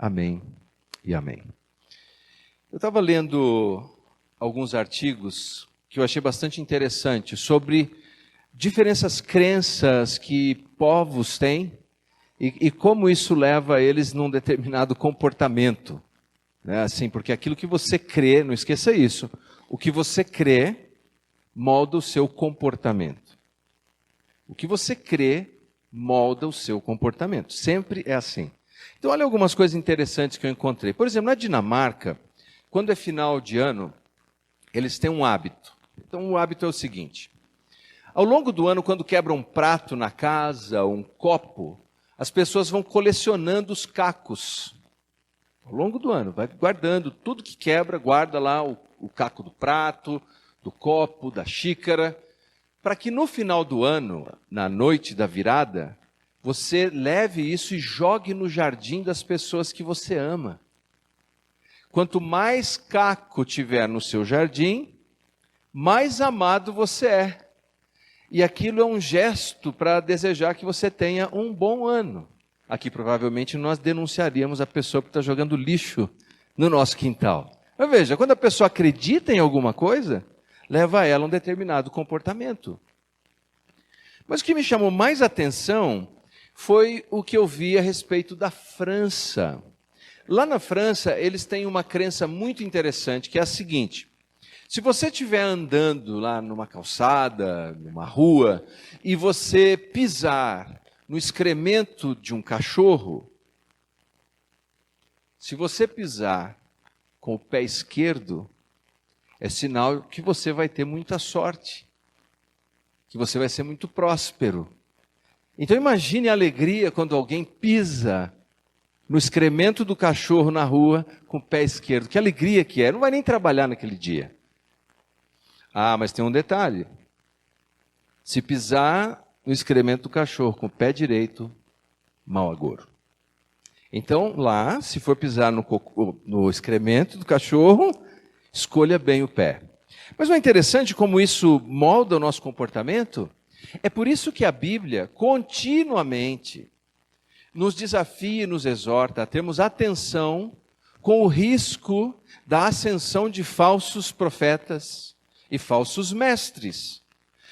Amém e amém. Eu estava lendo alguns artigos que eu achei bastante interessante sobre diferentes crenças que povos têm e como isso leva eles num determinado comportamento. Né? Assim, porque aquilo que você crê, não esqueça isso, o que você crê molda o seu comportamento. O que você crê molda o seu comportamento. Sempre é assim. Então, olha algumas coisas interessantes que eu encontrei. Por exemplo, na Dinamarca, quando é final de ano, eles têm um hábito. Então, o hábito é o seguinte. Ao longo do ano, quando quebra um prato na casa, um copo, as pessoas vão colecionando os cacos. Ao longo do ano, vai guardando tudo que quebra, guarda lá o caco do prato, do copo, da xícara, para que no final do ano, na noite da virada, você leve isso e jogue no jardim das pessoas que você ama. Quanto mais caco tiver no seu jardim, mais amado você é. E aquilo é um gesto para desejar que você tenha um bom ano. Aqui provavelmente nós denunciaríamos a pessoa que está jogando lixo no nosso quintal. Mas veja, quando a pessoa acredita em alguma coisa, leva ela a um determinado comportamento. Mas o que me chamou mais atenção foi o que eu vi a respeito da França. Lá na França, eles têm uma crença muito interessante, que é a seguinte: se você estiver andando lá numa calçada, numa rua, e você pisar no excremento de um cachorro, se você pisar com o pé esquerdo, é sinal que você vai ter muita sorte, que você vai ser muito próspero. Então imagine a alegria quando alguém pisa no excremento do cachorro na rua com o pé esquerdo. Que alegria que é, não vai nem trabalhar naquele dia. Ah, mas tem um detalhe. Se pisar no excremento do cachorro com o pé direito, mau agouro. Então, lá, se for pisar no excremento do cachorro, escolha bem o pé. Mas não é interessante como isso molda o nosso comportamento? É por isso que a Bíblia, continuamente, nos desafia e nos exorta a termos atenção com o risco da ascensão de falsos profetas e falsos mestres.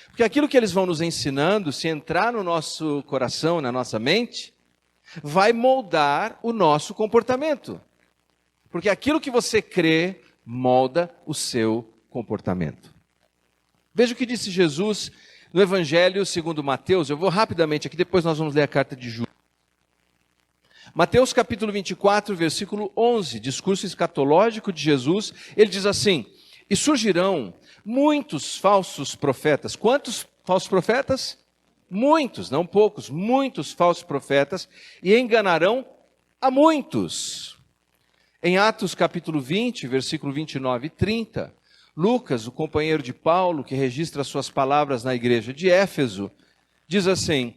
Porque aquilo que eles vão nos ensinando, se entrar no nosso coração, na nossa mente, vai moldar o nosso comportamento. Porque aquilo que você crê molda o seu comportamento. Veja o que disse Jesus no Evangelho segundo Mateus. Eu vou rapidamente aqui, depois nós vamos ler a carta de Judas. Mateus capítulo 24, versículo 11, discurso escatológico de Jesus. Ele diz assim: e surgirão muitos falsos profetas. Quantos falsos profetas? Muitos, não poucos, muitos falsos profetas, e enganarão a muitos. Em Atos capítulo 20, versículo 29 e 30, Lucas, o companheiro de Paulo, que registra suas palavras na igreja de Éfeso, diz assim: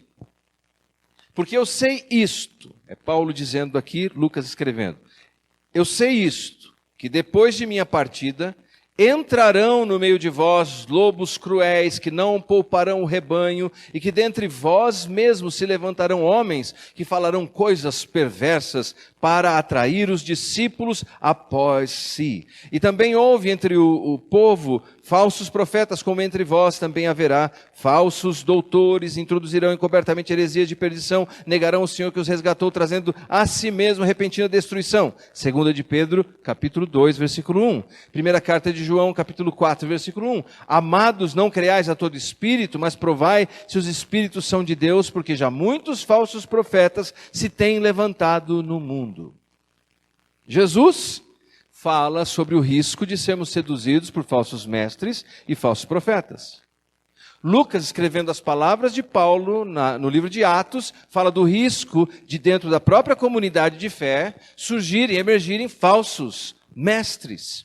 porque eu sei isto, é Paulo dizendo aqui, Lucas escrevendo, eu sei isto, que depois de minha partida, entrarão no meio de vós lobos cruéis, que não pouparão o rebanho, e que dentre vós mesmos se levantarão homens, que falarão coisas perversas, para atrair os discípulos após si. E também houve entre o povo falsos profetas, como entre vós também haverá falsos doutores, introduzirão encobertamente heresias de perdição, negarão o Senhor que os resgatou, trazendo a si mesmo repentina destruição. Segunda de Pedro, capítulo 2, versículo 1. Primeira carta de João, capítulo 4, versículo 1. Amados, não creais a todo espírito, mas provai se os espíritos são de Deus, porque já muitos falsos profetas se têm levantado no mundo. Jesus fala sobre o risco de sermos seduzidos por falsos mestres e falsos profetas. Lucas, escrevendo as palavras de Paulo no livro de Atos, fala do risco de dentro da própria comunidade de fé surgirem, emergirem falsos mestres.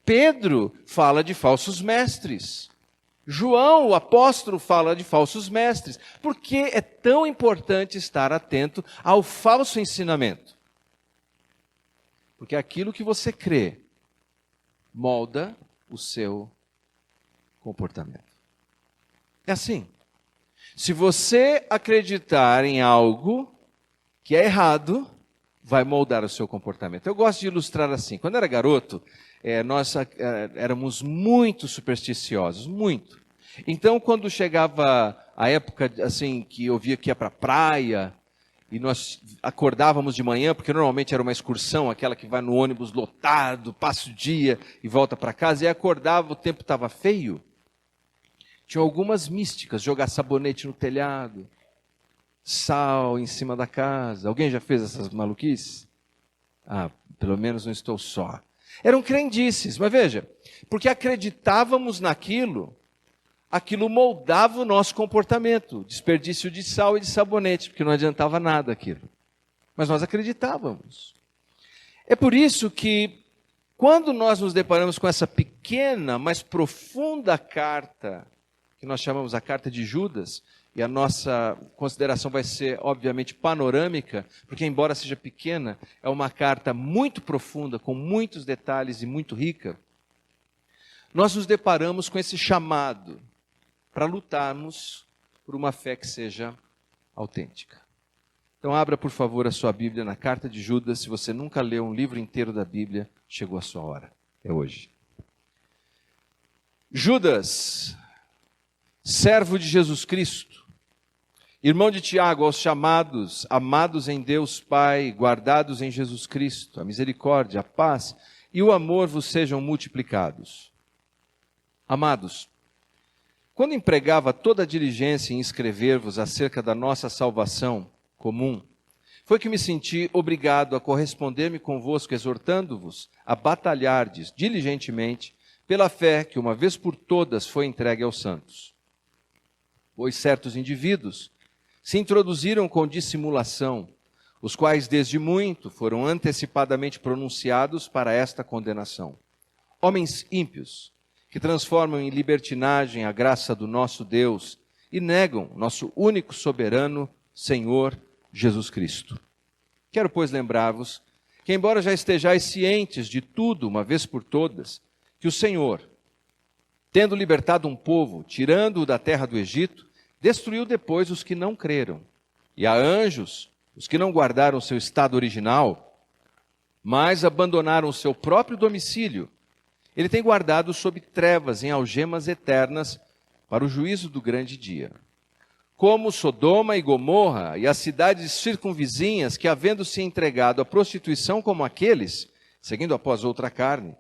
Pedro fala de falsos mestres. João, o apóstolo, fala de falsos mestres. Por que é tão importante estar atento ao falso ensinamento? Porque aquilo que você crê molda o seu comportamento. É assim. Se você acreditar em algo que é errado, vai moldar o seu comportamento. Eu gosto de ilustrar assim. Quando eu era garoto, nós éramos muito supersticiosos, muito. Então, quando chegava a época assim que eu via que ia para a praia, e nós acordávamos de manhã, porque normalmente era uma excursão, aquela que vai no ônibus lotado, passa o dia e volta para casa, e acordava, o tempo estava feio. Tinha algumas místicas, jogar sabonete no telhado, sal em cima da casa. Alguém já fez essas maluquices? Ah, pelo menos não estou só. Eram crendices, mas veja, porque acreditávamos naquilo, aquilo moldava o nosso comportamento. Desperdício de sal e de sabonete, porque não adiantava nada aquilo. Mas nós acreditávamos. É por isso que, quando nós nos deparamos com essa pequena, mas profunda carta, que nós chamamos a carta de Judas, e a nossa consideração vai ser, obviamente, panorâmica, porque, embora seja pequena, é uma carta muito profunda, com muitos detalhes e muito rica, nós nos deparamos com esse chamado para lutarmos por uma fé que seja autêntica. Então abra, por favor, a sua Bíblia na carta de Judas. Se você nunca leu um livro inteiro da Bíblia, chegou a sua hora. É hoje. Judas, servo de Jesus Cristo, irmão de Tiago, aos chamados, amados em Deus Pai, guardados em Jesus Cristo, a misericórdia, a paz e o amor vos sejam multiplicados. Amados, quando empregava toda a diligência em escrever-vos acerca da nossa salvação comum, foi que me senti obrigado a corresponder-me convosco, exortando-vos a batalhardes diligentemente pela fé que uma vez por todas foi entregue aos santos. Pois certos indivíduos se introduziram com dissimulação, os quais desde muito foram antecipadamente pronunciados para esta condenação. Homens ímpios, que transformam em libertinagem a graça do nosso Deus e negam nosso único soberano Senhor Jesus Cristo. Quero, pois, lembrar-vos que, embora já estejais cientes de tudo, uma vez por todas, que o Senhor, tendo libertado um povo, tirando-o da terra do Egito, destruiu depois os que não creram, e a anjos, os que não guardaram seu estado original, mas abandonaram o seu próprio domicílio, ele tem guardado sob trevas em algemas eternas para o juízo do grande dia. Como Sodoma e Gomorra e as cidades circunvizinhas que, havendo se entregado à prostituição como aqueles, seguindo após outra carne,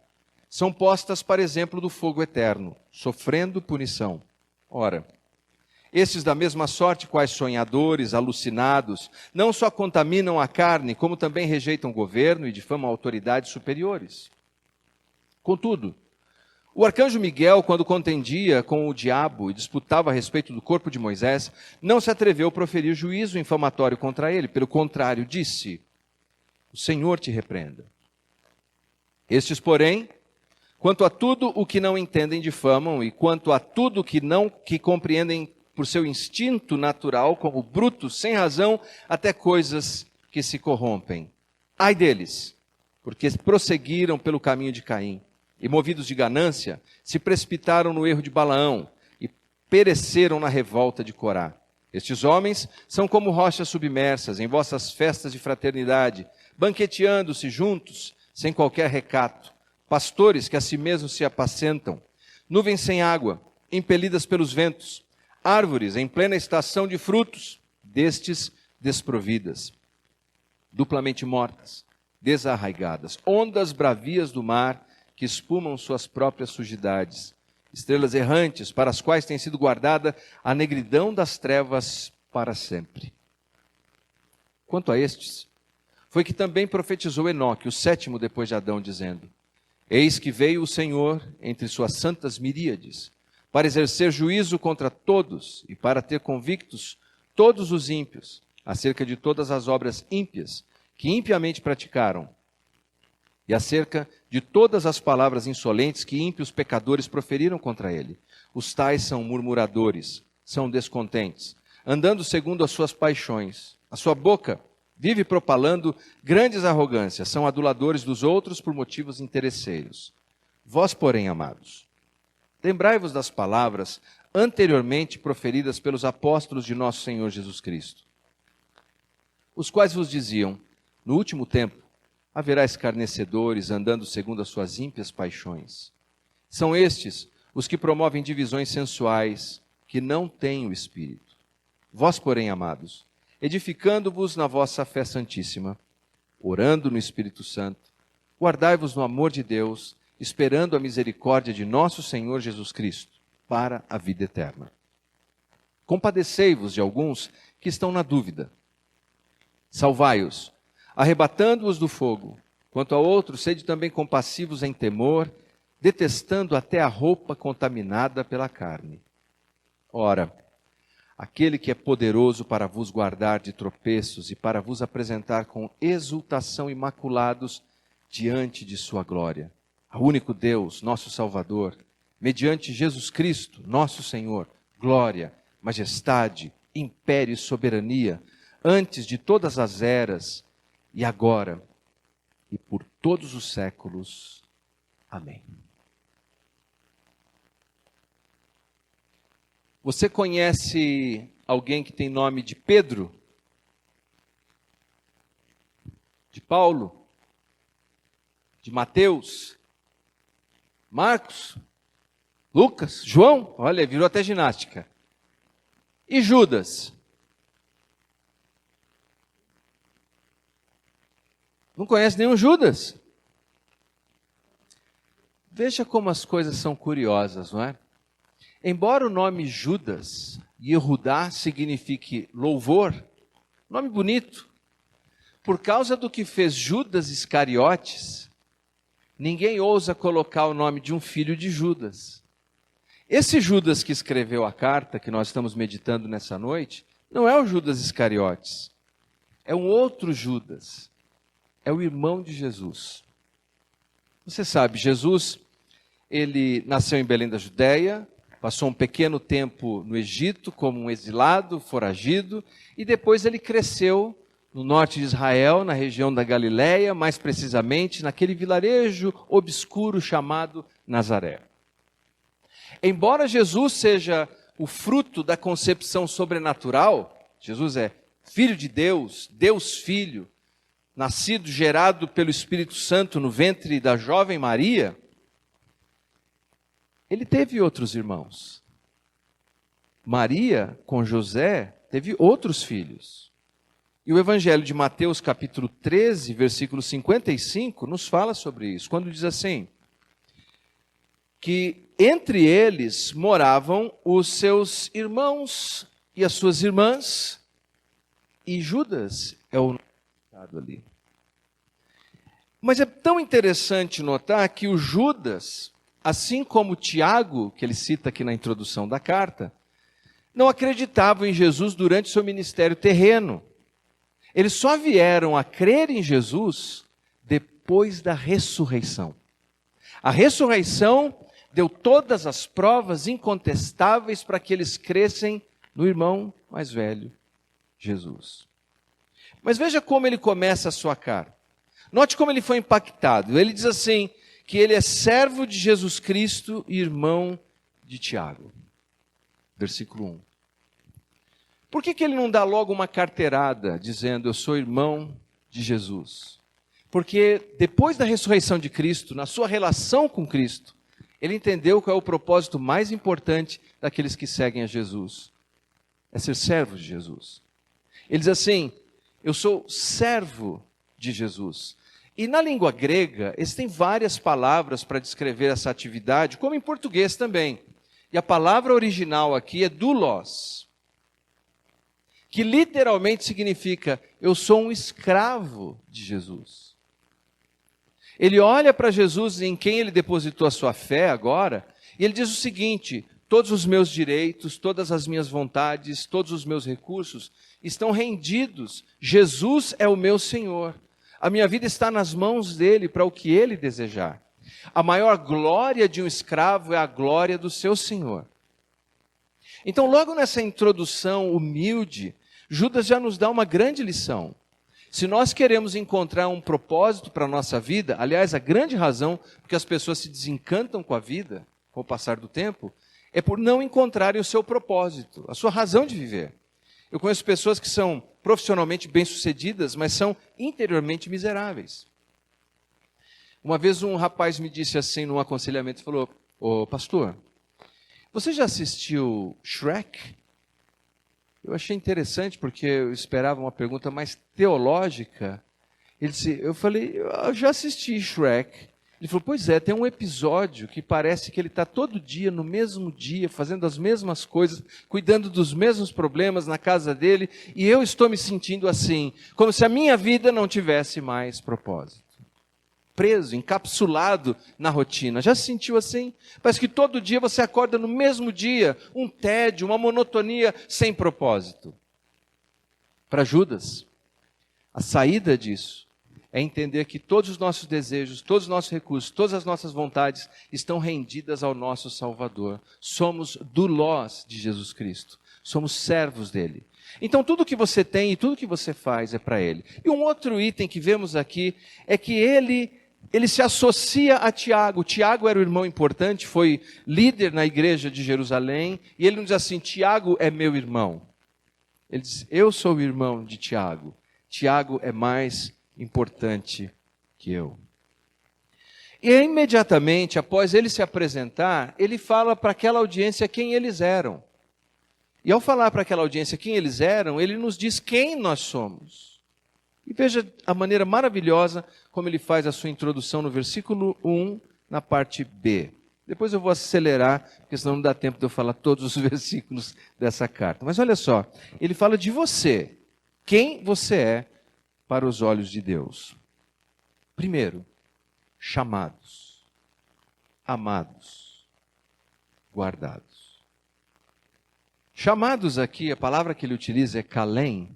são postas para exemplo do fogo eterno, sofrendo punição. Ora, estes da mesma sorte, quais sonhadores, alucinados, não só contaminam a carne, como também rejeitam o governo e difamam autoridades superiores. Contudo, o arcanjo Miguel, quando contendia com o diabo e disputava a respeito do corpo de Moisés, não se atreveu a proferir juízo infamatório contra ele. Pelo contrário, disse: o Senhor te repreenda. Estes, porém, quanto a tudo o que não entendem, difamam, e quanto a tudo que compreendem por seu instinto natural, como brutos, sem razão, até coisas que se corrompem. Ai deles, porque prosseguiram pelo caminho de Caim, e movidos de ganância, se precipitaram no erro de Balaão, e pereceram na revolta de Corá. Estes homens são como rochas submersas em vossas festas de fraternidade, banqueteando-se juntos, sem qualquer recato, pastores que a si mesmos se apacentam, nuvens sem água, impelidas pelos ventos, árvores em plena estação de frutos, destes desprovidas, duplamente mortas, desarraigadas, ondas bravias do mar que espumam suas próprias sujidades, estrelas errantes para as quais tem sido guardada a negridão das trevas para sempre. Quanto a estes, foi que também profetizou Enoque, o sétimo depois de Adão, dizendo: eis que veio o Senhor entre suas santas miríades, para exercer juízo contra todos e para ter convictos todos os ímpios, acerca de todas as obras ímpias que impiamente praticaram, e acerca de todas as palavras insolentes que ímpios pecadores proferiram contra ele. Os tais são murmuradores, são descontentes, andando segundo as suas paixões. A sua boca vive propalando grandes arrogâncias, são aduladores dos outros por motivos interesseiros. Vós, porém, amados, lembrai-vos das palavras anteriormente proferidas pelos apóstolos de nosso Senhor Jesus Cristo, os quais vos diziam: No último tempo, haverá escarnecedores andando segundo as suas ímpias paixões. São estes os que promovem divisões sensuais, que não têm o Espírito. Vós, porém, amados, edificando-vos na vossa fé santíssima, orando no Espírito Santo, guardai-vos no amor de Deus, esperando a misericórdia de nosso Senhor Jesus Cristo, para a vida eterna. Compadecei-vos de alguns que estão na dúvida. Salvai-os, arrebatando-os do fogo. Quanto a outros, sede também compassivos em temor, detestando até a roupa contaminada pela carne. Ora, aquele que é poderoso para vos guardar de tropeços e para vos apresentar com exultação imaculados diante de sua glória. Ao único Deus, nosso Salvador, mediante Jesus Cristo, nosso Senhor, glória, majestade, império e soberania, antes de todas as eras, e agora, e por todos os séculos. Amém. Você conhece alguém que tem nome de Pedro? De Paulo? De Mateus? Marcos? Lucas? João? Olha, virou até ginástica. E Judas? Não conhece nenhum Judas? Veja como as coisas são curiosas, não é? Embora o nome Judas, Yehudá, signifique louvor, nome bonito, por causa do que fez Judas Iscariotes, ninguém ousa colocar o nome de um filho de Judas. Esse Judas que escreveu a carta que nós estamos meditando nessa noite, não é o Judas Iscariotes, é um outro Judas, é o irmão de Jesus. Você sabe, Jesus, ele nasceu em Belém da Judéia, passou um pequeno tempo no Egito como um exilado, foragido, e depois ele cresceu no norte de Israel, na região da Galileia, mais precisamente naquele vilarejo obscuro chamado Nazaré. Embora Jesus seja o fruto da concepção sobrenatural, Jesus é filho de Deus, Deus Filho, nascido, gerado pelo Espírito Santo no ventre da jovem Maria, ele teve outros irmãos. Maria, com José, teve outros filhos. E o Evangelho de Mateus, capítulo 13, versículo 55, nos fala sobre isso, quando diz assim, que entre eles moravam os seus irmãos e as suas irmãs, e Judas é o nome ali. Mas é tão interessante notar que o Judas, assim como Tiago, que ele cita aqui na introdução da carta, não acreditavam em Jesus durante seu ministério terreno. Eles só vieram a crer em Jesus depois da ressurreição. A ressurreição deu todas as provas incontestáveis para que eles crescem no irmão mais velho, Jesus. Mas veja como ele começa a sua carta. Note como ele foi impactado. Ele diz assim, que ele é servo de Jesus Cristo e irmão de Tiago. Versículo 1. Por que ele não dá logo uma carteirada, dizendo, eu sou irmão de Jesus? Porque depois da ressurreição de Cristo, na sua relação com Cristo, ele entendeu qual é o propósito mais importante daqueles que seguem a Jesus. É ser servo de Jesus. Ele diz assim, eu sou servo de Jesus. E na língua grega, existem várias palavras para descrever essa atividade, como em português também. E a palavra original aqui é doulos, que literalmente significa, eu sou um escravo de Jesus. Ele olha para Jesus em quem ele depositou a sua fé agora, e ele diz o seguinte, todos os meus direitos, todas as minhas vontades, todos os meus recursos estão rendidos. Jesus é o meu Senhor. A minha vida está nas mãos dele para o que ele desejar. A maior glória de um escravo é a glória do seu Senhor. Então, logo nessa introdução humilde, Judas já nos dá uma grande lição. Se nós queremos encontrar um propósito para a nossa vida, aliás, a grande razão porque as pessoas se desencantam com a vida, com o passar do tempo, é por não encontrarem o seu propósito, a sua razão de viver. Eu conheço pessoas que são profissionalmente bem-sucedidas, mas são interiormente miseráveis. Uma vez um rapaz me disse assim, num aconselhamento, falou: ô pastor, você já assistiu Shrek? Eu achei interessante, porque eu esperava uma pergunta mais teológica. Eu falei: eu já assisti Shrek. Ele falou: pois é, tem um episódio que parece que ele está todo dia, no mesmo dia, fazendo as mesmas coisas, cuidando dos mesmos problemas na casa dele, e eu estou me sentindo assim, como se a minha vida não tivesse mais propósito. Preso, encapsulado na rotina. Já se sentiu assim? Parece que todo dia você acorda no mesmo dia, um tédio, uma monotonia sem propósito. Para Judas, a saída disso é entender que todos os nossos desejos, todos os nossos recursos, todas as nossas vontades estão rendidas ao nosso Salvador. Somos doulos de Jesus Cristo. Somos servos dele. Então tudo que você tem e tudo que você faz é para ele. E um outro item que vemos aqui é que ele se associa a Tiago. Tiago era um irmão importante, foi líder na igreja de Jerusalém, e ele não diz assim: Tiago é meu irmão. Ele diz: eu sou o irmão de Tiago. Tiago é mais importante que eu. E imediatamente, após ele se apresentar, ele fala para aquela audiência quem eles eram. E ao falar para aquela audiência quem eles eram, ele nos diz quem nós somos. E veja a maneira maravilhosa como ele faz a sua introdução no versículo 1, na parte B. Depois eu vou acelerar, porque senão não dá tempo de eu falar todos os versículos dessa carta. Mas olha só, ele fala de você. Quem você é para os olhos de Deus. Primeiro, chamados, amados, guardados. Chamados aqui, a palavra que ele utiliza é kalem.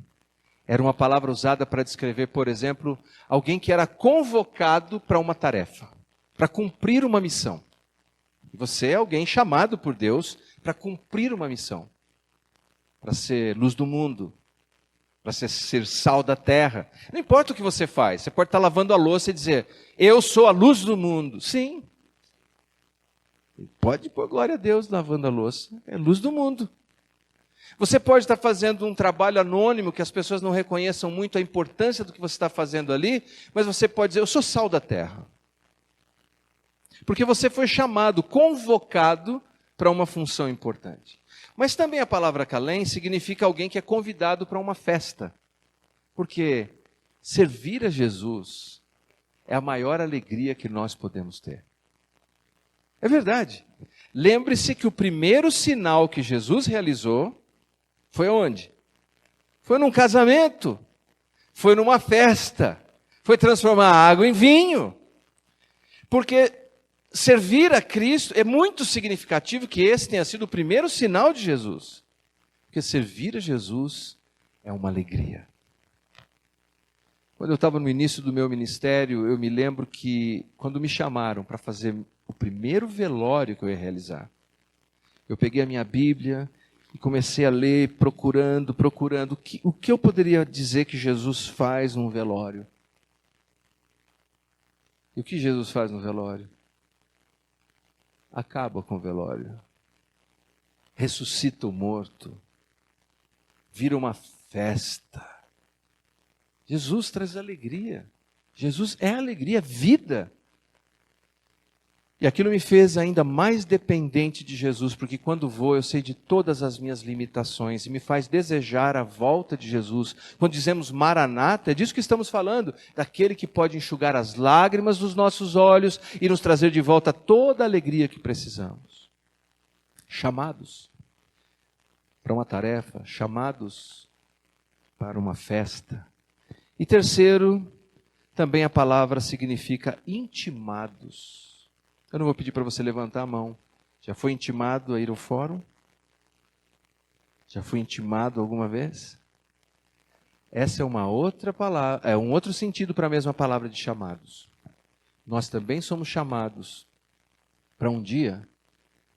Era uma palavra usada para descrever, por exemplo, alguém que era convocado para uma tarefa, para cumprir uma missão. E você é alguém chamado por Deus para cumprir uma missão, para ser luz do mundo, para ser sal da terra. Não importa o que você faz, você pode estar lavando a louça e dizer: eu sou a luz do mundo. Sim. Pode pôr glória a Deus lavando a louça, é luz do mundo. Você pode estar fazendo um trabalho anônimo que as pessoas não reconheçam muito a importância do que você está fazendo ali, mas você pode dizer: eu sou sal da terra. Porque você foi chamado, convocado para uma função importante. Mas também a palavra kalem significa alguém que é convidado para uma festa. Porque servir a Jesus é a maior alegria que nós podemos ter. É verdade. Lembre-se que o primeiro sinal que Jesus realizou foi onde? Foi num casamento. Foi numa festa. Foi transformar a água em vinho. Porque servir a Cristo é muito significativo que esse tenha sido o primeiro sinal de Jesus. Porque servir a Jesus é uma alegria. Quando eu estava no início do meu ministério, eu me lembro que quando me chamaram para fazer o primeiro velório que eu ia realizar, eu peguei a minha Bíblia e comecei a ler, procurando o que eu poderia dizer que Jesus faz num velório. E o que Jesus faz no velório? Acaba com o velório, ressuscita o morto, vira uma festa. Jesus traz alegria. Jesus é alegria, vida. E aquilo me fez ainda mais dependente de Jesus, porque quando vou eu sei de todas as minhas limitações e me faz desejar a volta de Jesus. Quando dizemos Maranata, é disso que estamos falando, daquele que pode enxugar as lágrimas dos nossos olhos e nos trazer de volta toda a alegria que precisamos. Chamados para uma tarefa, chamados para uma festa. E terceiro, também a palavra significa intimados. Eu não vou pedir para você levantar a mão. Já foi intimado a ir ao fórum? Já foi intimado alguma vez? Essa é uma outra palavra, é um outro sentido para a mesma palavra de chamados. Nós também somos chamados para um dia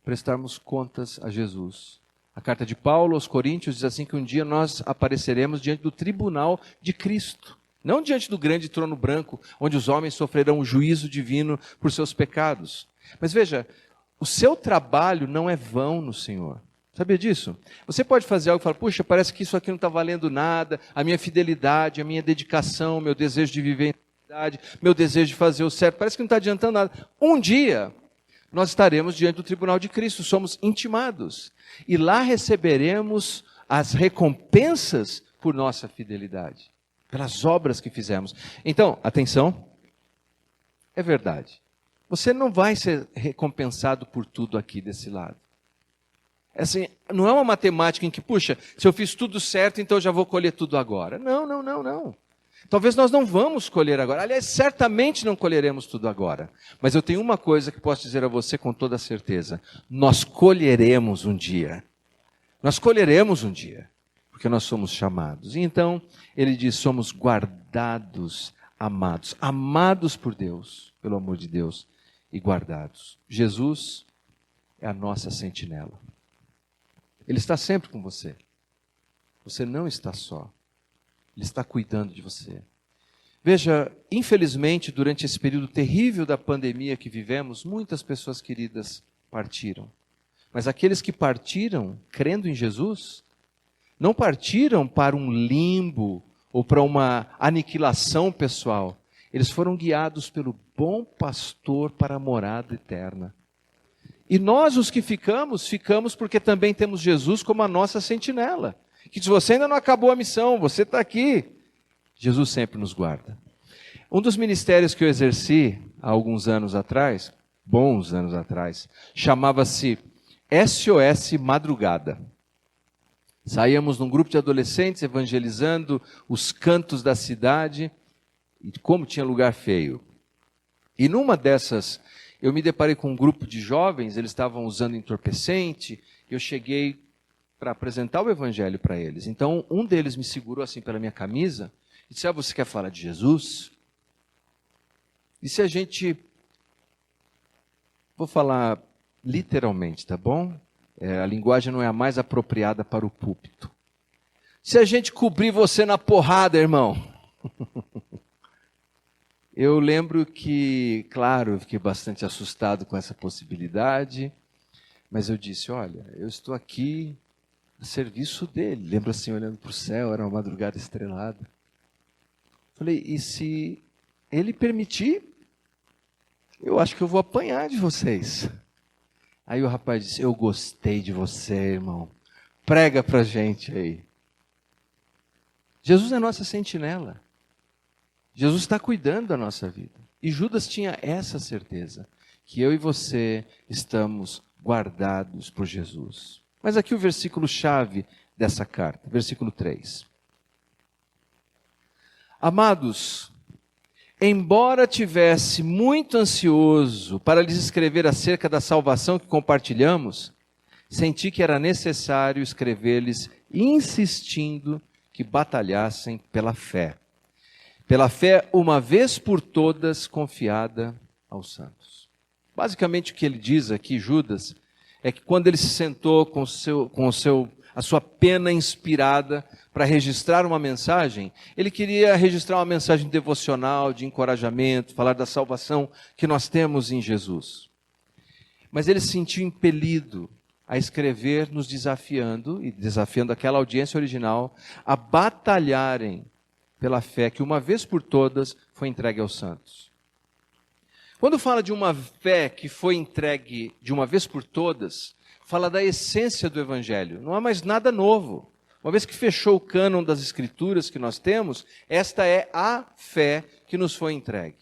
prestarmos contas a Jesus. A carta de Paulo aos Coríntios diz assim que um dia nós apareceremos diante do tribunal de Cristo. Não diante do grande trono branco, onde os homens sofrerão o juízo divino por seus pecados. Mas veja, o seu trabalho não é vão no Senhor. Sabia disso? Você pode fazer algo e falar, puxa, parece que isso aqui não está valendo nada, a minha fidelidade, a minha dedicação, meu desejo de viver em santidade, meu desejo de fazer o certo, parece que não está adiantando nada. Um dia, nós estaremos diante do tribunal de Cristo, somos intimados. E lá receberemos as recompensas por nossa fidelidade, pelas obras que fizemos. Então, atenção, é verdade. Você não vai ser recompensado por tudo aqui desse lado. Assim, não é uma matemática em que, puxa, se eu fiz tudo certo, então eu já vou colher tudo agora. Não, não, não, não. Talvez nós não vamos colher agora. Aliás, certamente não colheremos tudo agora. Mas eu tenho uma coisa que posso dizer a você com toda certeza. Nós colheremos um dia. Nós colheremos um dia. Porque nós somos chamados. E então, ele diz, somos guardados, amados. Amados por Deus, pelo amor de Deus, e guardados. Jesus é a nossa sentinela. Ele está sempre com você. Você não está só. Ele está cuidando de você. Veja, infelizmente, durante esse período terrível da pandemia que vivemos, muitas pessoas queridas partiram. Mas aqueles que partiram, crendo em Jesus, não partiram para um limbo ou para uma aniquilação pessoal. Eles foram guiados pelo bom pastor para a morada eterna. E nós, os que ficamos, ficamos porque também temos Jesus como a nossa sentinela. Que se você ainda não acabou a missão, você está aqui. Jesus sempre nos guarda. Um dos ministérios que eu exerci há alguns anos atrás, bons anos atrás, chamava-se SOS Madrugada. Saíamos num grupo de adolescentes evangelizando os cantos da cidade e como tinha lugar feio. E numa dessas, eu me deparei com um grupo de jovens, eles estavam usando entorpecente, eu cheguei para apresentar o evangelho para eles. Então, um deles me segurou assim pela minha camisa e disse, você quer falar de Jesus? E se a gente... Vou falar literalmente, tá bom? A linguagem não é a mais apropriada para o púlpito. Se a gente cobrir você na porrada, irmão... Eu lembro que, claro, eu fiquei bastante assustado com essa possibilidade, mas eu disse, olha, eu estou aqui a serviço dele. Lembro assim, olhando para o céu, era uma madrugada estrelada. Falei, e se ele permitir, eu acho que eu vou apanhar de vocês. Aí o rapaz disse, eu gostei de você, irmão. Prega para a gente aí. Jesus é nossa sentinela. Jesus está cuidando da nossa vida. E Judas tinha essa certeza, que eu e você estamos guardados por Jesus. Mas aqui o versículo-chave dessa carta, versículo 3. Amados, embora tivesse muito ansioso para lhes escrever acerca da salvação que compartilhamos, senti que era necessário escrever-lhes insistindo que batalhassem pela fé. Pela fé, uma vez por todas, confiada aos santos. Basicamente o que ele diz aqui, Judas, é que quando ele se sentou com a sua pena inspirada para registrar uma mensagem, ele queria registrar uma mensagem devocional, de encorajamento, falar da salvação que nós temos em Jesus. Mas ele se sentiu impelido a escrever, nos desafiando, e desafiando aquela audiência original, a batalharem pela fé que uma vez por todas foi entregue aos santos. Quando fala de uma fé que foi entregue de uma vez por todas, fala da essência do Evangelho. Não há mais nada novo. Uma vez que fechou o cânon das Escrituras que nós temos, esta é a fé que nos foi entregue.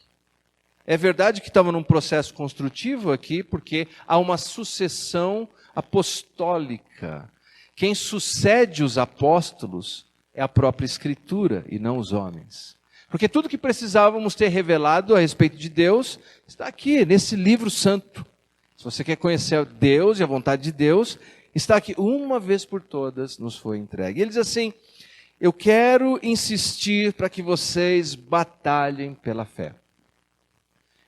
É verdade que estava num processo construtivo aqui, porque há uma sucessão apostólica. Quem sucede os apóstolos é a própria Escritura e não os homens. Porque tudo que precisávamos ter revelado a respeito de Deus está aqui, nesse livro santo. Se você quer conhecer Deus e a vontade de Deus, está aqui, uma vez por todas nos foi entregue. Ele diz assim, eu quero insistir para que vocês batalhem pela fé.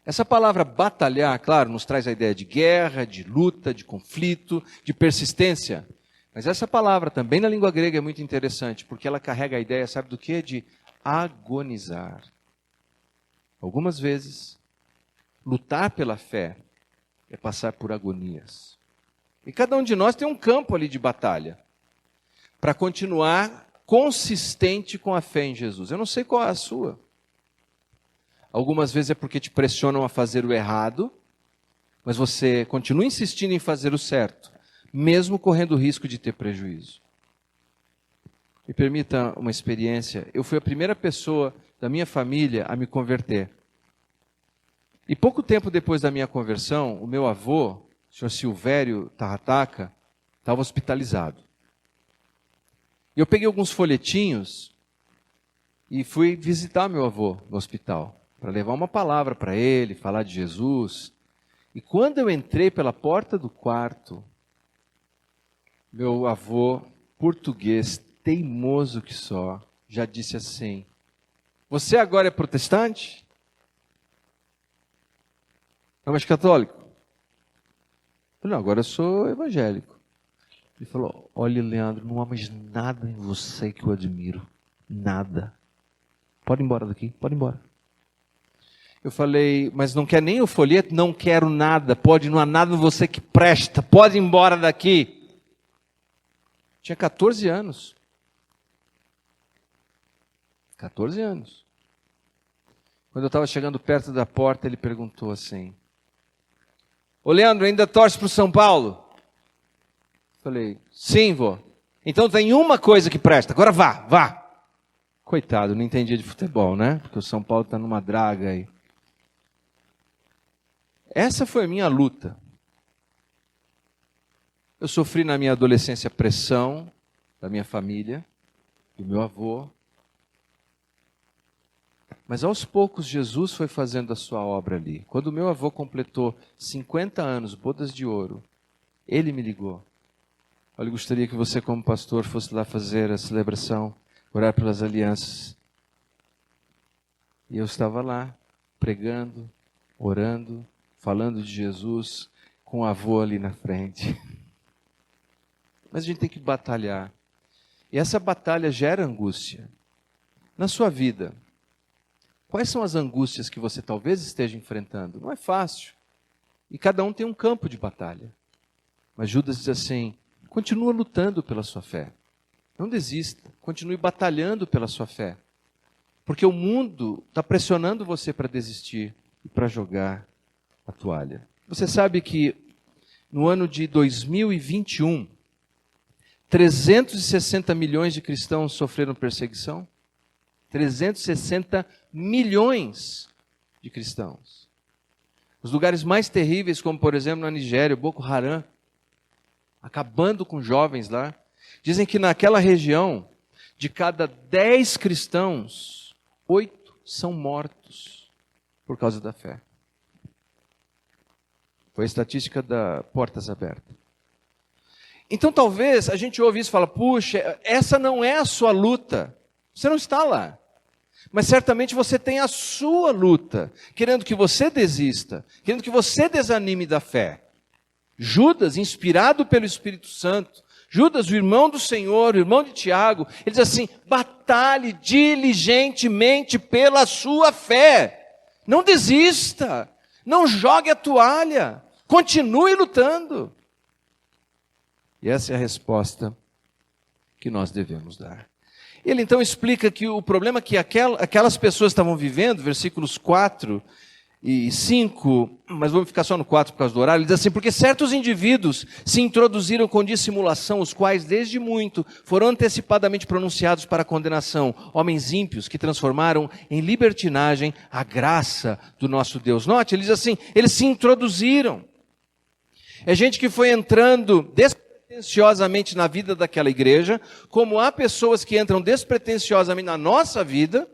Essa palavra batalhar, claro, nos traz a ideia de guerra, de luta, de conflito, de persistência. Mas essa palavra também na língua grega é muito interessante, porque ela carrega a ideia, sabe do quê? De agonizar. Algumas vezes, lutar pela fé é passar por agonias. E cada um de nós tem um campo ali de batalha para continuar consistente com a fé em Jesus. Eu não sei qual é a sua. Algumas vezes é porque te pressionam a fazer o errado, mas você continua insistindo em fazer o certo, mesmo correndo o risco de ter prejuízo. Me permita uma experiência. Eu fui a primeira pessoa da minha família a me converter. E pouco tempo depois da minha conversão, o meu avô, o senhor Silvério Tarrataca, estava hospitalizado. E eu peguei alguns folhetinhos e fui visitar meu avô no hospital, para levar uma palavra para ele, falar de Jesus. E quando eu entrei pela porta do quarto, meu avô, português, teimoso que só, já disse assim: você agora é protestante? Não, mas católico? Eu falei, não, agora eu sou evangélico. Ele falou, olha, Leandro, não há mais nada em você que eu admiro. Nada. Pode ir embora daqui, pode ir embora. Eu falei, mas não quer nem o folheto? Não quero nada. Pode, não há nada em você que presta. Pode ir embora daqui. Tinha 14 anos. 14 anos. Quando eu estava chegando perto da porta, ele perguntou assim, ô Leandro, ainda torce para o São Paulo? Falei, sim, vô. Então tem uma coisa que presta, agora vá. Coitado, não entendia de futebol, né? Porque o São Paulo está numa draga aí. Essa foi a minha luta. Eu sofri na minha adolescência pressão da minha família, do meu avô. Mas aos poucos Jesus foi fazendo a sua obra ali. Quando o meu avô completou 50 anos, bodas de ouro, ele me ligou. Olha, eu gostaria que você, como pastor, fosse lá fazer a celebração, orar pelas alianças. E eu estava lá, pregando, orando, falando de Jesus, com o avô ali na frente. Mas a gente tem que batalhar. E essa batalha gera angústia. Na sua vida, quais são as angústias que você talvez esteja enfrentando? Não é fácil. E cada um tem um campo de batalha. Mas Judas diz assim, continua lutando pela sua fé. Não desista. Continue batalhando pela sua fé. Porque o mundo está pressionando você para desistir e para jogar a toalha. Você sabe que no ano de 2021, 360 milhões de cristãos sofreram perseguição? 360 milhões de cristãos. Os lugares mais terríveis, como por exemplo na Nigéria, Boko Haram, acabando com jovens lá. Dizem que naquela região, de cada 10 cristãos, 8 são mortos por causa da fé. Foi a estatística da Portas Abertas. Então talvez a gente ouve isso e fala, puxa, essa não é a sua luta. Você não está lá. Mas certamente você tem a sua luta, querendo que você desista, querendo que você desanime da fé. Judas, inspirado pelo Espírito Santo, Judas, o irmão do Senhor, o irmão de Tiago, ele diz assim, batalhe diligentemente pela sua fé. Não desista, não jogue a toalha, continue lutando. E essa é a resposta que nós devemos dar. Ele então explica que o problema que aquelas pessoas estavam vivendo, versículos 4 e 5, mas vamos ficar só no 4 por causa do horário, ele diz assim, porque certos indivíduos se introduziram com dissimulação, os quais desde muito foram antecipadamente pronunciados para a condenação, homens ímpios que transformaram em libertinagem a graça do nosso Deus. Note, ele diz assim, eles se introduziram. É gente que foi entrando despretensiosamente na vida daquela igreja, como há pessoas que entram despretensiosamente na nossa vida.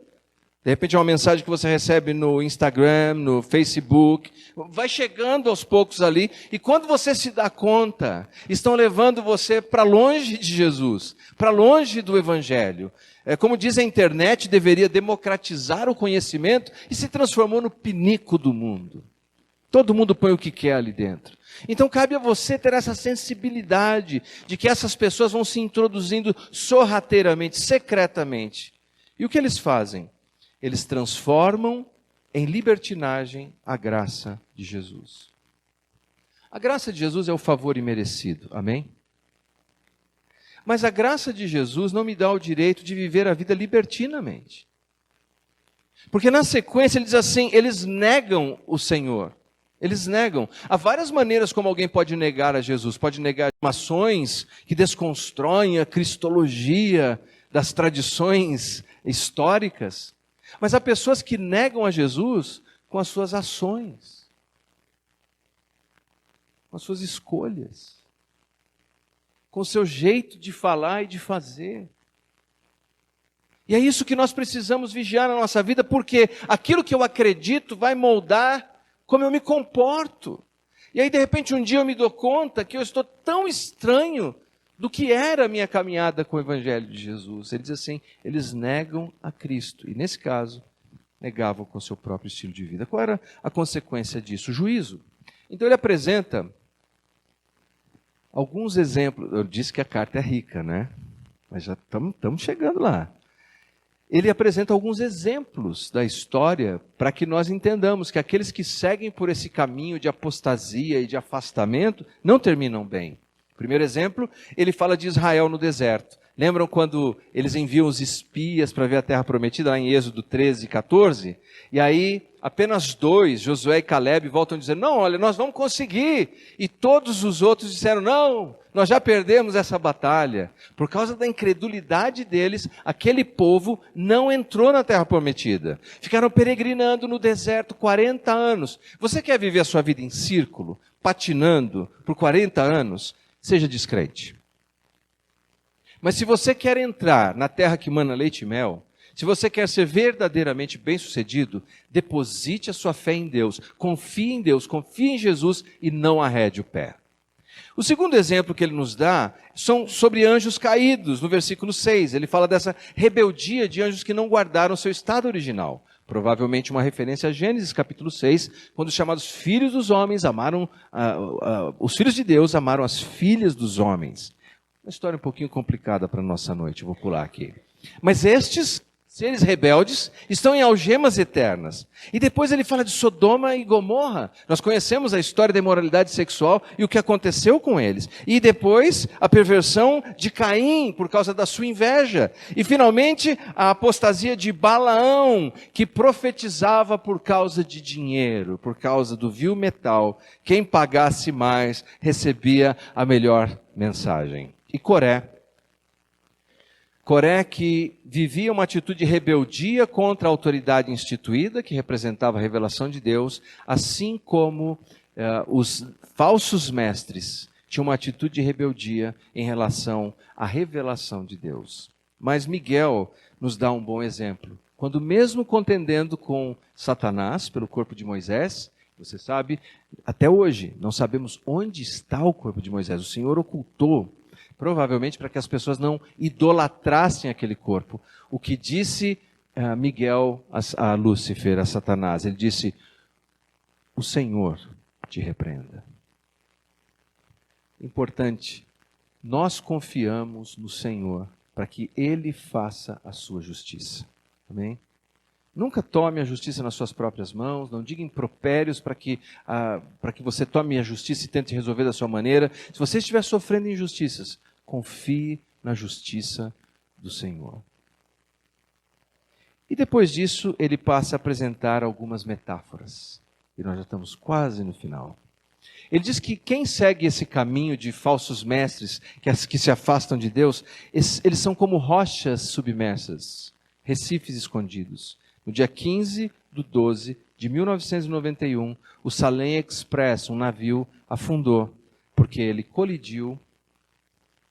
De repente é uma mensagem que você recebe no Instagram, no Facebook, vai chegando aos poucos ali, e quando você se dá conta, estão levando você para longe de Jesus, para longe do Evangelho. Como diz a internet, deveria democratizar o conhecimento e se transformou no pinico do mundo. Todo mundo põe o que quer ali dentro. Então cabe a você ter essa sensibilidade de que essas pessoas vão se introduzindo sorrateiramente, secretamente. E o que eles fazem? Eles transformam em libertinagem a graça de Jesus. A graça de Jesus é o favor imerecido, amém? Mas a graça de Jesus não me dá o direito de viver a vida libertinamente. Porque na sequência ele diz assim, eles negam o Senhor. Eles negam. Há várias maneiras como alguém pode negar a Jesus. Pode negar informações que desconstroem a cristologia das tradições históricas. Mas há pessoas que negam a Jesus com as suas ações, com as suas escolhas, com o seu jeito de falar e de fazer. E é isso que nós precisamos vigiar na nossa vida, porque aquilo que eu acredito vai moldar como eu me comporto. E aí, de repente, um dia eu me dou conta que eu estou tão estranho do que era a minha caminhada com o Evangelho de Jesus. Ele diz assim, eles negam a Cristo. E nesse caso, negavam com o seu próprio estilo de vida. Qual era a consequência disso? O juízo. Então ele apresenta alguns exemplos. Eu disse que a carta é rica, né? Mas já estamos chegando lá. Ele apresenta alguns exemplos da história para que nós entendamos que aqueles que seguem por esse caminho de apostasia e de afastamento não terminam bem. Primeiro exemplo, ele fala de Israel no deserto. Lembram quando eles enviam os espias para ver a terra prometida, lá em Êxodo 13, 14? E aí, apenas 2, Josué e Caleb, voltam dizendo, não, olha, nós vamos conseguir. E todos os outros disseram, não, nós já perdemos essa batalha. Por causa da incredulidade deles, aquele povo não entrou na terra prometida. Ficaram peregrinando no deserto 40 anos. Você quer viver a sua vida em círculo, patinando por 40 anos? Seja descrente. Mas se você quer entrar na terra que mana leite e mel, se você quer ser verdadeiramente bem-sucedido, deposite a sua fé em Deus, confie em Jesus e não arrede o pé. O segundo exemplo que ele nos dá são sobre anjos caídos, no versículo 6. Ele fala dessa rebeldia de anjos que não guardaram seu estado original. Provavelmente uma referência a Gênesis capítulo 6, quando os chamados filhos dos homens amaram, os filhos de Deus amaram as filhas dos homens. Uma história um pouquinho complicada para a nossa noite, vou pular aqui. Mas estes seres rebeldes estão em algemas eternas. E depois ele fala de Sodoma e Gomorra. Nós conhecemos a história da imoralidade sexual e o que aconteceu com eles. E depois a perversão de Caim por causa da sua inveja. E finalmente a apostasia de Balaão, que profetizava por causa de dinheiro, por causa do vil metal. Quem pagasse mais recebia a melhor mensagem. E Coré que vivia uma atitude de rebeldia contra a autoridade instituída, que representava a revelação de Deus, assim como os falsos mestres tinham uma atitude de rebeldia em relação à revelação de Deus. Mas Miguel nos dá um bom exemplo. Quando mesmo contendendo com Satanás pelo corpo de Moisés, você sabe, até hoje não sabemos onde está o corpo de Moisés. O Senhor ocultou, provavelmente para que as pessoas não idolatrassem aquele corpo. O que disse Miguel a Lúcifer, a Satanás? Ele disse, o Senhor te repreenda. Importante, nós confiamos no Senhor para que Ele faça a sua justiça. Amém? Nunca tome a justiça nas suas próprias mãos, não diga impropérios para que você tome a justiça e tente resolver da sua maneira. Se você estiver sofrendo injustiças, confie na justiça do Senhor. E depois disso, ele passa a apresentar algumas metáforas. E nós já estamos quase no final. Ele diz que quem segue esse caminho de falsos mestres, que se afastam de Deus, eles são como rochas submersas, recifes escondidos. No dia 15/12 de 1991, o Salem Express, um navio, afundou, porque ele colidiu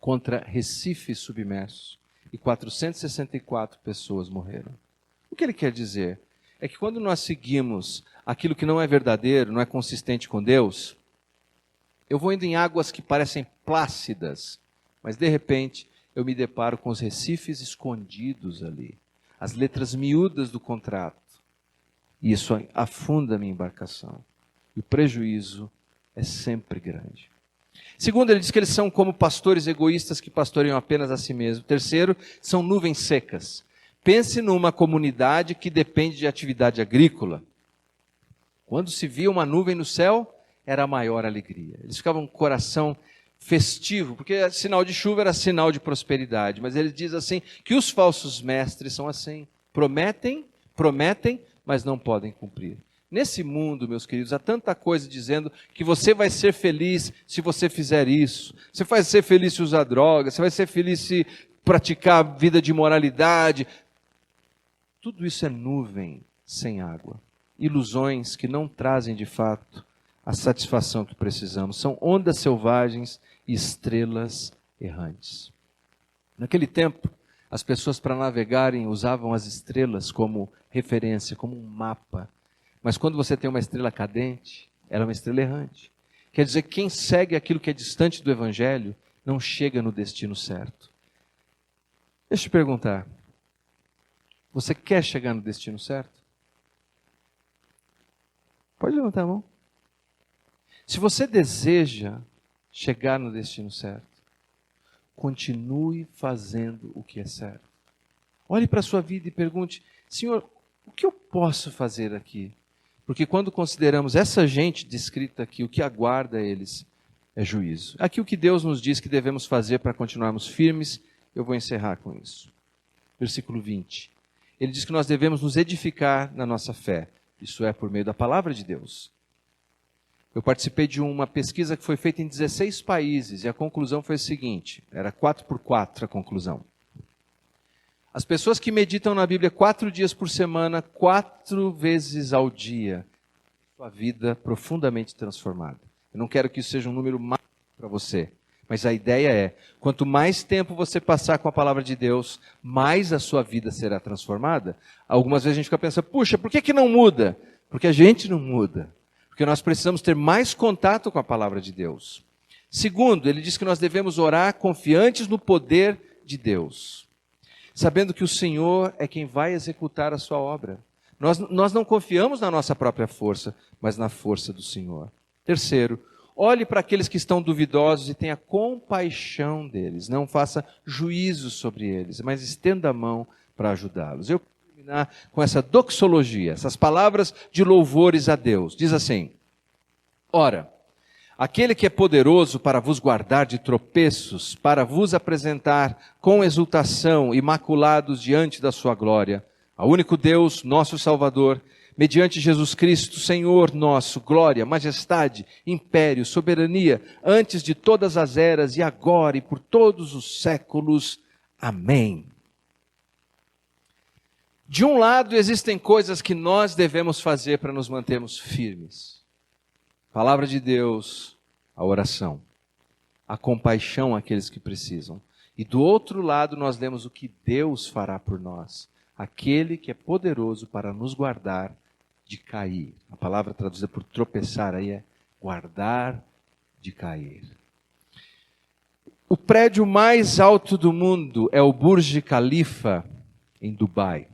contra recifes submersos e 464 pessoas morreram. O que ele quer dizer? É que quando nós seguimos aquilo que não é verdadeiro, não é consistente com Deus, eu vou indo em águas que parecem plácidas, mas de repente eu me deparo com os recifes escondidos ali, as letras miúdas do contrato, e isso afunda a minha embarcação. E o prejuízo é sempre grande. Segundo, ele diz que eles são como pastores egoístas que pastoreiam apenas a si mesmos. Terceiro, são nuvens secas. Pense numa comunidade que depende de atividade agrícola. Quando se via uma nuvem no céu, era a maior alegria. Eles ficavam com o coração festivo, porque sinal de chuva era sinal de prosperidade. Mas ele diz assim, que os falsos mestres são assim. Prometem, mas não podem cumprir. Nesse mundo, meus queridos, há tanta coisa dizendo que você vai ser feliz se você fizer isso. Você vai ser feliz se usar droga, você vai ser feliz se praticar vida de imoralidade. Tudo isso é nuvem sem água. Ilusões que não trazem de fato a satisfação que precisamos. São ondas selvagens e estrelas errantes. Naquele tempo, as pessoas para navegarem usavam as estrelas como referência, como um mapa. Mas quando você tem uma estrela cadente, ela é uma estrela errante. Quer dizer, quem segue aquilo que é distante do Evangelho não chega no destino certo. Deixa eu te perguntar, você quer chegar no destino certo? Pode levantar a mão. Se você deseja chegar no destino certo, continue fazendo o que é certo. Olhe para a sua vida e pergunte, Senhor, o que eu posso fazer aqui? Porque quando consideramos essa gente descrita aqui, o que aguarda eles é juízo. Aqui o que Deus nos diz que devemos fazer para continuarmos firmes, eu vou encerrar com isso. Versículo 20. Ele diz que nós devemos nos edificar na nossa fé. Isso é por meio da palavra de Deus. Eu participei de uma pesquisa que foi feita em 16 países e a conclusão foi a seguinte, era 4x4 a conclusão. As pessoas que meditam na Bíblia 4 dias por semana, 4 vezes ao dia, sua vida profundamente transformada. Eu não quero que isso seja um número mágico para você, mas a ideia é, quanto mais tempo você passar com a palavra de Deus, mais a sua vida será transformada. Algumas vezes a gente fica pensando, puxa, por que não muda? Porque a gente não muda. Porque nós precisamos ter mais contato com a palavra de Deus. Segundo, ele diz que nós devemos orar confiantes no poder de Deus, sabendo que o Senhor é quem vai executar a sua obra. Nós não confiamos na nossa própria força, mas na força do Senhor. Terceiro, olhe para aqueles que estão duvidosos e tenha compaixão deles. Não faça juízo sobre eles, mas estenda a mão para ajudá-los. Eu vou terminar com essa doxologia, essas palavras de louvores a Deus. Diz assim, ora, aquele que é poderoso para vos guardar de tropeços, para vos apresentar com exultação, imaculados diante da sua glória, ao único Deus, nosso Salvador, mediante Jesus Cristo, Senhor nosso, glória, majestade, império, soberania, antes de todas as eras e agora e por todos os séculos. Amém. De um lado, existem coisas que nós devemos fazer para nos mantermos firmes. Palavra de Deus, a oração, a compaixão àqueles que precisam. E do outro lado nós lemos o que Deus fará por nós, aquele que é poderoso para nos guardar de cair. A palavra traduzida por tropeçar aí é guardar de cair. O prédio mais alto do mundo é o Burj Khalifa, em Dubai.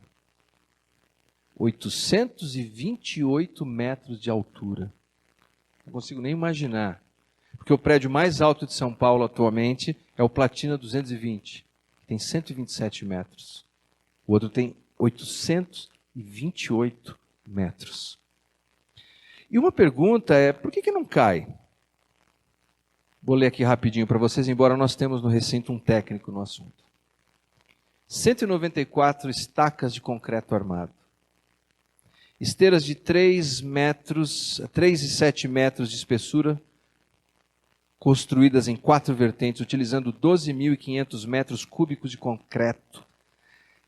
828 metros de altura. Não consigo nem imaginar. Porque o prédio mais alto de São Paulo atualmente é o Platina 220, que tem 127 metros. O outro tem 828 metros. E uma pergunta é, por que não cai? Vou ler aqui rapidinho para vocês, embora nós temos no recinto um técnico no assunto. 194 estacas de concreto armado. Esteiras de 3 e 7 metros de espessura, construídas em 4 vertentes, utilizando 12.500 metros cúbicos de concreto.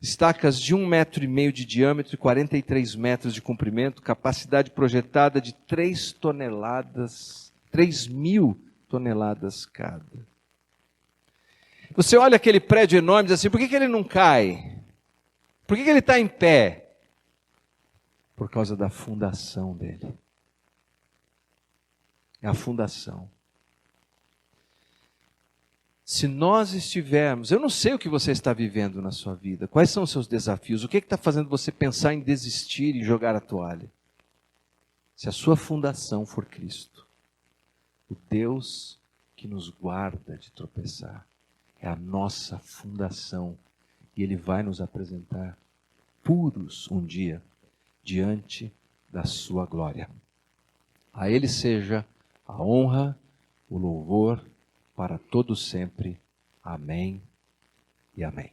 Estacas de 1,5 metro de diâmetro e 43 metros de comprimento, capacidade projetada de 3.000 toneladas cada. Você olha aquele prédio enorme e diz assim, por que ele não cai? Por que ele está em pé? Por causa da fundação dele. É a fundação. Se nós estivermos, eu não sei o que você está vivendo na sua vida, quais são os seus desafios, o que está fazendo você pensar em desistir e jogar a toalha? Se a sua fundação for Cristo, o Deus que nos guarda de tropeçar, é a nossa fundação, e Ele vai nos apresentar puros um dia, diante da sua glória. A Ele seja a honra, o louvor para todo sempre. Amém e amém.